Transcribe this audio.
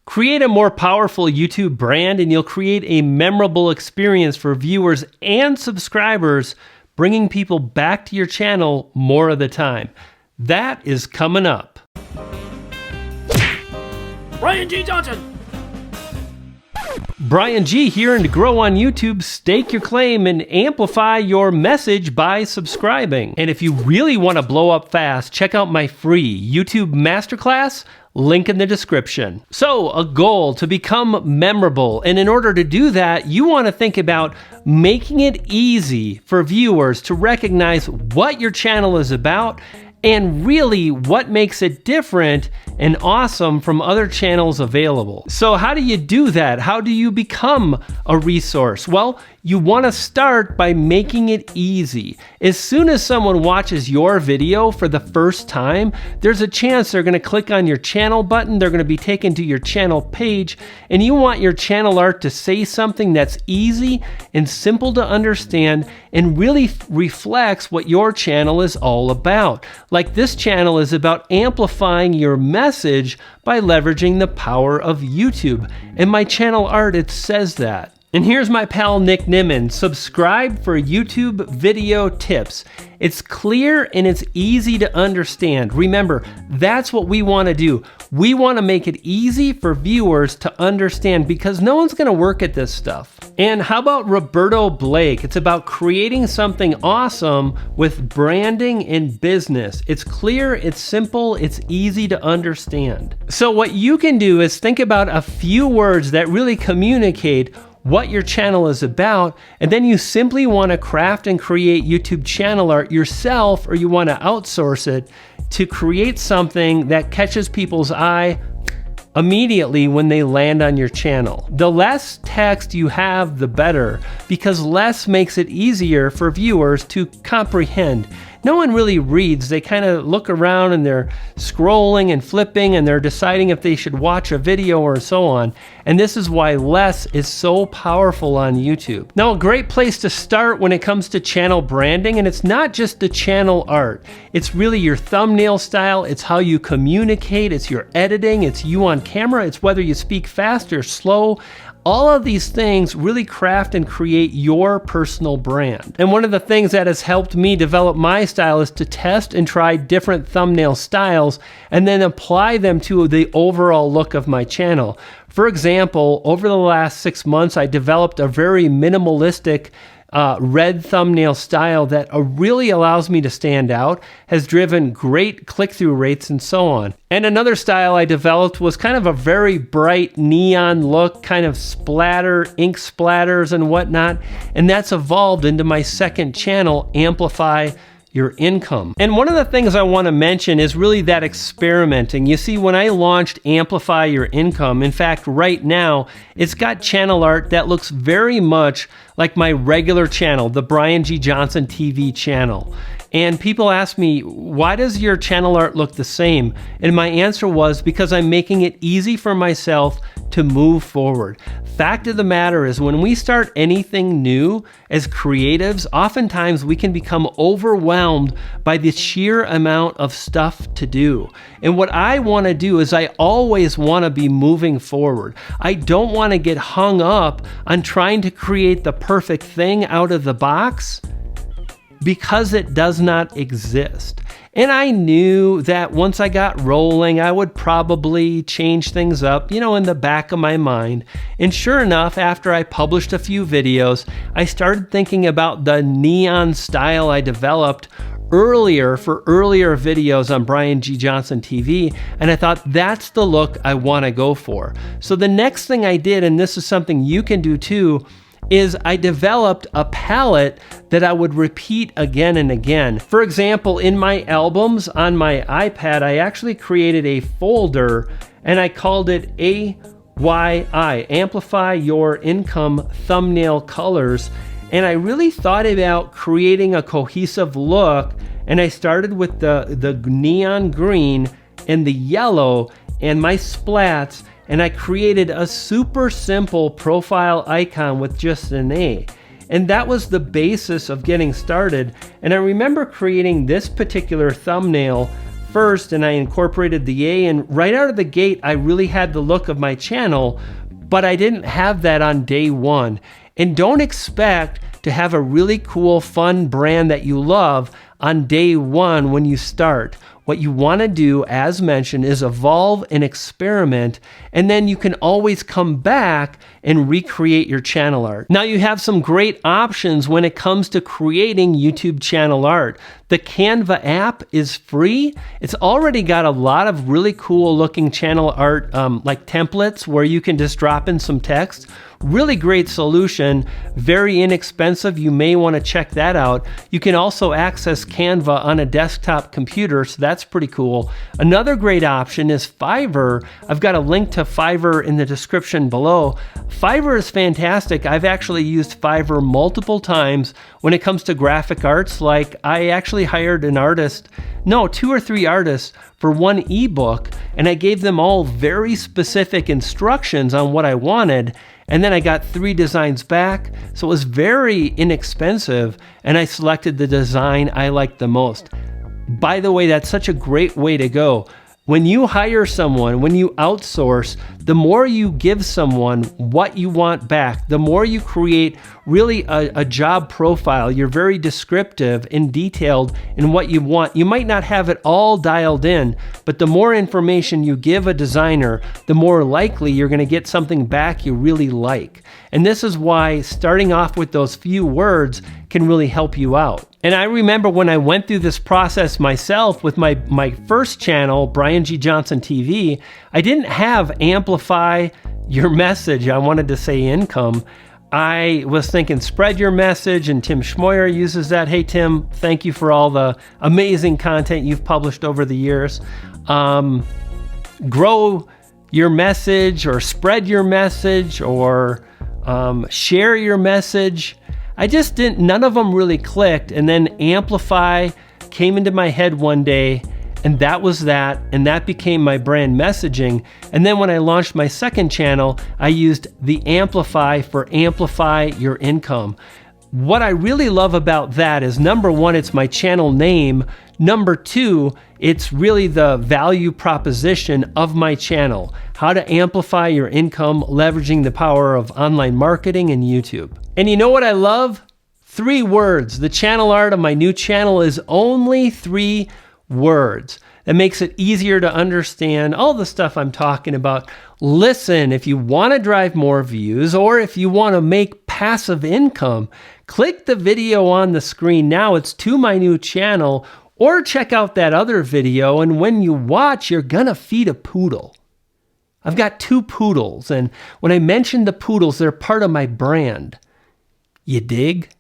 Create a more powerful YouTube brand and you'll create a memorable experience for viewers and subscribers, bringing people back to your channel more of the time. That is coming up. Brian G. Johnson. Brian G here, and to grow on YouTube, stake your claim and amplify your message by subscribing. And if you really want to blow up fast, check out my free YouTube Masterclass, link in the description. So, a goal to become memorable, and in order to do that, you want to think about making it easy for viewers to recognize what your channel is about and really what makes it different and awesome from other channels available. So how do you do that? How do you become a resource? Well, you want to start by making it easy. As soon as someone watches your video for the first time, there's a chance they're going to click on your channel button, they're going to be taken to your channel page, and you want your channel art to say something that's easy and simple to understand and really reflects what your channel is all about. Like this channel is about amplifying your message by leveraging the power of YouTube. And my channel art, it says that. And here's my pal Nick Nimmin. Subscribe for YouTube video tips. It's clear and it's easy to understand. Remember, that's what we want to do. We want to make it easy for viewers to understand because no one's going to work at this stuff. And how about Roberto Blake? It's about creating something awesome with branding and business. It's clear, it's simple, it's easy to understand. So what you can do is think about a few words that really communicate what your channel is about, and then you simply want to craft and create YouTube channel art yourself, or you want to outsource it to create something that catches people's eye immediately when they land on your channel. The less text you have, the better, because less makes it easier for viewers to comprehend. No one really reads. They kind of look around and they're scrolling and flipping and they're deciding if they should watch a video or so on. And this is why less is so powerful on YouTube. Now, a great place to start when it comes to channel branding, and it's not just the channel art. It's really your thumbnail style. It's how you communicate. It's your editing. It's you on camera. It's whether you speak fast or slow. All of these things really craft and create your personal brand. And one of the things that has helped me develop my style is to test and try different thumbnail styles and then apply them to the overall look of my channel. For example, over the last 6 months, I developed a very minimalistic red thumbnail style that really allows me to stand out, has driven great click-through rates and so on. And another style I developed was kind of a very bright neon look, kind of splatter, ink splatters and whatnot, and that's evolved into my second channel, Amplify Your Income. And one of the things I want to mention is really that experimenting. You see, when I launched Amplify Your Income, in fact, right now, it's got channel art that looks very much like my regular channel, the Brian G. Johnson TV channel. And people ask me, why does your channel art look the same? And my answer was because I'm making it easy for myself to move forward. Fact of the matter is, when we start anything new as creatives, oftentimes we can become overwhelmed by the sheer amount of stuff to do. And what I want to do is I always want to be moving forward. I don't want to get hung up on trying to create the perfect thing out of the box, because it does not exist. And I knew that once I got rolling, I would probably change things up, in the back of my mind. And sure enough, after I published a few videos, I started thinking about the neon style I developed earlier for earlier videos on Brian G. Johnson TV, and I thought that's the look I want to go for. So the next thing I did, and this is something you can do too, is I developed a palette that I would repeat again and again. For example, in my albums on my iPad, I actually created a folder and I called it AYI, Amplify Your Income Thumbnail Colors. And I really thought about creating a cohesive look, and I started with the neon green and the yellow and my splats, and I created a super simple profile icon with just an A. And that was the basis of getting started. And I remember creating this particular thumbnail first and I incorporated the A, and right out of the gate, I really had the look of my channel, but I didn't have that on day one. And don't expect to have a really cool, fun brand that you love on day one when you start. What you want to do, as mentioned, is evolve and experiment, and then you can always come back and recreate your channel art. Now you have some great options when it comes to creating YouTube channel art. The Canva app is free. It's already got a lot of really cool looking channel art like templates where you can just drop in some text. Really great solution, very inexpensive. You may want to check that out. You can also access Canva on a desktop computer, so that's pretty cool. Another great option is Fiverr. I've got a link to Fiverr in the description below. Fiverr is fantastic. I've actually used Fiverr multiple times when it comes to graphic arts. Like I actually hired an artist, no, 2 or 3 artists for one ebook, and I gave them all very specific instructions on what I wanted. And then I got 3 designs back, so it was very inexpensive, and I selected the design I liked the most. By the way, that's such a great way to go. When you hire someone, when you outsource, the more you give someone what you want back, the more you create really a job profile. You're very descriptive and detailed in what you want. You might not have it all dialed in, but the more information you give a designer, the more likely you're going to get something back you really like. And this is why starting off with those few words can really help you out. And I remember when I went through this process myself with my first channel, Brian G. Johnson TV, I didn't have amplify your message. I wanted to say income. I was thinking spread your message, and Tim Schmoyer uses that. Hey, Tim, thank you for all the amazing content you've published over the years. Grow your message, or spread your message, or share your message. I just didn't, none of them really clicked. And then amplify came into my head one day, and that was that, and that became my brand messaging. And then when I launched my second channel, I used the amplify for amplify your income. What I really love about that is, number one, it's my channel name. Number two, it's really the value proposition of my channel. How to amplify your income, leveraging the power of online marketing and YouTube. And you know what I love? 3 words. The channel art of my new channel is only 3 words. That makes it easier to understand all the stuff I'm talking about. Listen, if you want to drive more views, or if you want to make passive income, click the video on the screen now. It's to my new channel, or check out that other video, and when you watch, you're gonna feed a poodle. I've got 2 poodles, and when I mention the poodles, they're part of my brand. You dig?